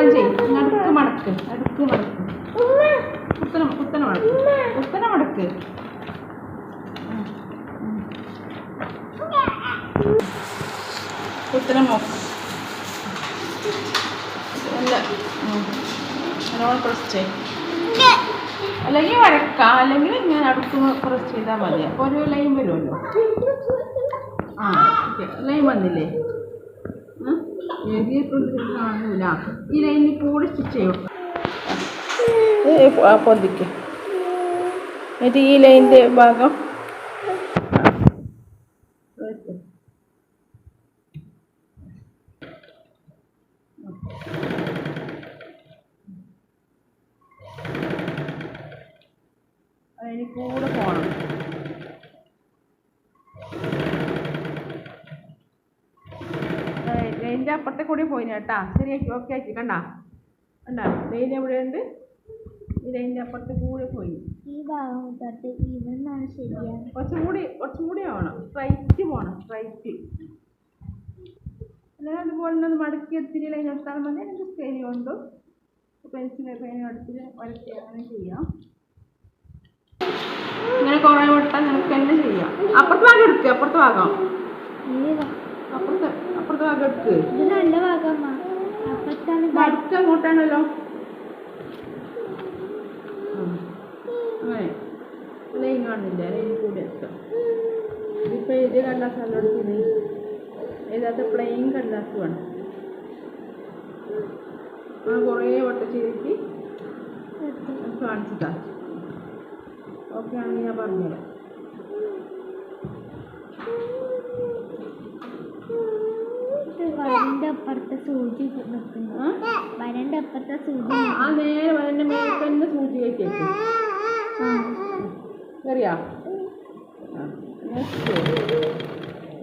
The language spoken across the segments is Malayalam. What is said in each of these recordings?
കാര്യം ചെയ്യും. നടുക്ക് മടക്ക്, നടുക്ക് മടക്ക്, കുത്തനെ കുത്തനെ മടക്ക്, കുത്തനെ മടക്ക്. കുത്തനെ നോക്ക്. അല്ല നല്ലോണം പ്രസ് ചെയ്യും. അല്ലെങ്കിൽ വരക്കാം, അല്ലെങ്കിൽ ഇങ്ങനെ അടുത്ത് പ്രസ് ചെയ്താൽ മതി. അപ്പോൾ ഒരു ലൈൻ വരുമല്ലോ. ആ ഓക്കെ, ലൈൻ വന്നില്ലേ? കാണൂല. ഈ ലൈനിൽ കൂടി സ്റ്റിച്ച് ചെയ്യും. പൊന്തിക്ക്. എന്നിട്ട് ഈ ലൈനിൻ്റെ ഭാഗം അതിന് കൂടെ പോകണം. ലൈനിൻ്റെ അപ്പുറത്തെ കൂടി പോയിന് കേട്ടാ. ശരിയാക്കി, ഓക്കെ ആക്കി. കണ്ടാ കണ്ടാ ലൈൻ എവിടെയുണ്ട്? ഈ ലൈനിൻ്റെ അപ്പുറത്തെ കൂടെ പോയി. ഈ ഭാഗം ഇവിടുന്നാണ് ശരിയാണ്. കുറച്ചും കൂടി ആവണം. സ്ട്രൈറ്റ് പോകണം, സ്ട്രൈറ്റ്. അല്ലെങ്കിൽ അതുപോലെ ഒന്ന് മടക്കി എടുത്തിട്ട് ലൈൻ എടുത്താൽ മതി. എനിക്ക് സ്കെയിൽ കൊണ്ടു പെൻസിൽ പെയിൻ എടുത്തിട്ട് വരയ്ക്കുക. അങ്ങനെ ചെയ്യാം. ഇങ്ങനെ കുറേ വട്ടം നമുക്ക് തന്നെ ചെയ്യാം. അപ്പുറത്തെ ഭാഗം എടുക്കുക, അപ്പുറത്തെ ഭാഗം അപ്പുറത്തെ ഭാഗം എടുക്ക്. ഇത് നല്ല ഭാഗമാണ്. അടുത്ത് അങ്ങോട്ടാണല്ലോ. അങ്ങനെ ലൈൻ കാണുന്നില്ല, ലൈൻ കൂടി എടുക്കാം. ഇതിപ്പോൾ ഏത് കടലാസാണ് എടുക്കുന്നത്? ഏതാത്ത പ്ലെയിൻ കടലാസ് വേണം. കുറേ വട്ടം ചെയ്തിട്ട് കാണിച്ചിട്ടാ. ഓക്കെ ആണെങ്കിൽ ഞാൻ പറഞ്ഞുതരാം. വരന്റെ അപ്പുറത്തെ സൂചി വരന്റെ അപ്പുറത്തെ സൂചി ആ നേരെ വരന്റെ മേലെ തന്നെ സൂചി വെച്ചേക്കും. അറിയാ?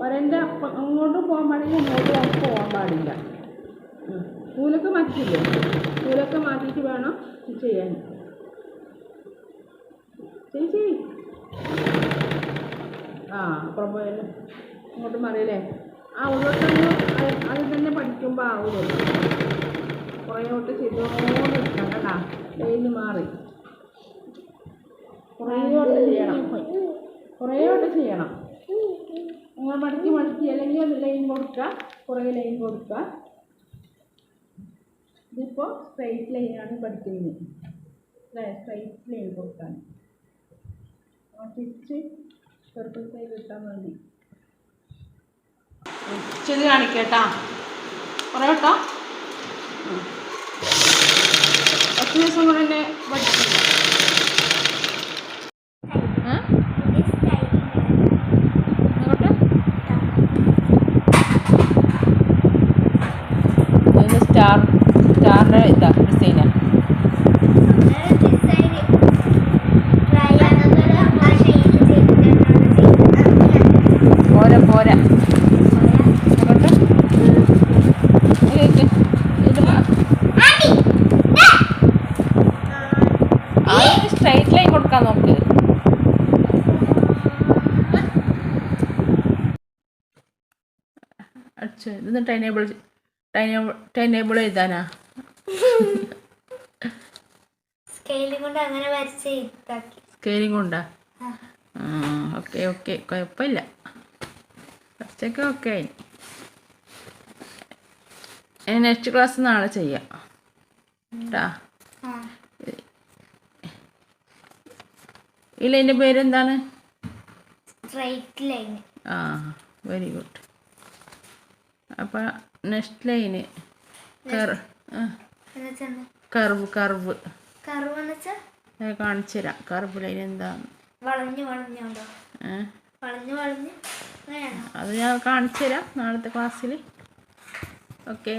വരന്റെ അങ്ങോട്ടും പോകാൻ പാടില്ല, ഇങ്ങോട്ടും പോകാൻ പാടില്ല. നൂലൊക്കെ മാറ്റിയില്ലേ? നൂലൊക്കെ മാറ്റിയിട്ട് വേണം ചെയ്യാൻ. ശരി. ആ അപ്പുറം പോയാലും ഇങ്ങോട്ടും അറിയില്ലേ? ആ ഉള്ളോട്ടൊന്നും അത് തന്നെ പഠിക്കുമ്പോൾ ആവില്ലല്ലോ. കുറേ തൊട്ട് ചെയ്തോണ്ടിരിക്കണം കേട്ടാ. ലൈന് മാറി കുറേ തൊട്ട് ചെയ്യണം. നിങ്ങൾ മടക്കി അല്ലെങ്കിൽ ഒന്ന് ലൈൻ കൊടുക്കുക, കുറേ ലൈൻ കൊടുക്കുക. ഇതിപ്പോൾ സ്ട്രൈറ്റ് ലൈനാണ് പഠിക്കുന്നത് അല്ലേ? സ്ട്രൈറ്റ് ലൈൻ കൊടുക്കാൻ തിരിച്ച് സർക്കിൾ സൈഡ് ഇട്ടാൽ മതി. ചെറിയ കാണിക്കേട്ടാ. കുറേ കേട്ടോ. 10 ദിവസം കൂടെ തന്നെ പഠിച്ചില്ല. സ്റ്റാറിൻ്റെ ഇതാ ഡിസൈനാണ്. പോരാ സ്ട്രൈറ്റ് ലൈൻ കൊടുക്കാൻ നോക്ക്. അച്ഛാ ഇതൊന്ന് ടൈനേബിൾ എഴുതാനാ? സ്കെയിലിംഗ് കൊണ്ടാ? ഓക്കെ കുഴപ്പമില്ല. കുറച്ചൊക്കെ ഓക്കെ. നെക്സ്റ്റ് ക്ലാസ് നാളെ ചെയ്യാം കേട്ടാ. ഈ ലൈനിൻ്റെ പേരെന്താണ്? Straight line. Very good. അപ്പം നെക്സ്റ്റ് ലൈന് കർവ് കാണിച്ചു തരാം. കർവ് ലൈൻ എന്താണ്? അത് ഞാൻ കാണിച്ചു തരാം നാളത്തെ ക്ലാസ്സിൽ. ഓക്കെ.